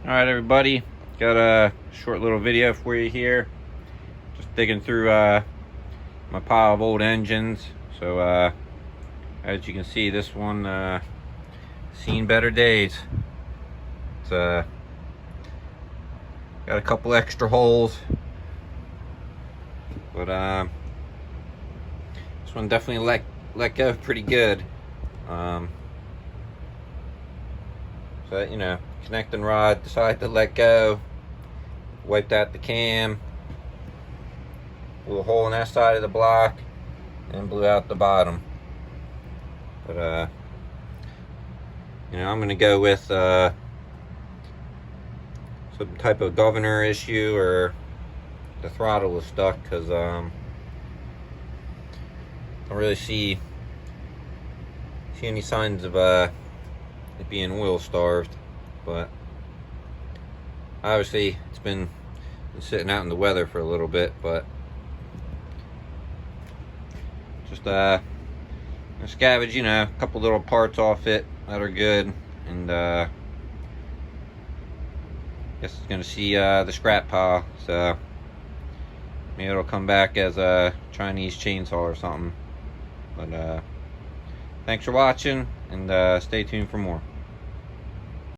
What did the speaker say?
Alright everybody, got a short little video for you here. Just digging through my pile of old engines. So as you can see, this one seen better days. It's got a couple extra holes, but this one definitely let go pretty good. So, you know, connecting rod decided to let go, wiped out the cam, blew a hole in that side of the block, and blew out the bottom. But you know, I'm gonna go with some type of governor issue, or the throttle was stuck, because I don't really see any signs of it being oil starved. But obviously it's been sitting out in the weather for a little bit. But just scavenge, you know, a couple little parts off it that are good, and guess it's gonna see the scrap pile, so maybe it'll come back as a Chinese chainsaw or something. But thanks for watching, and stay tuned for more.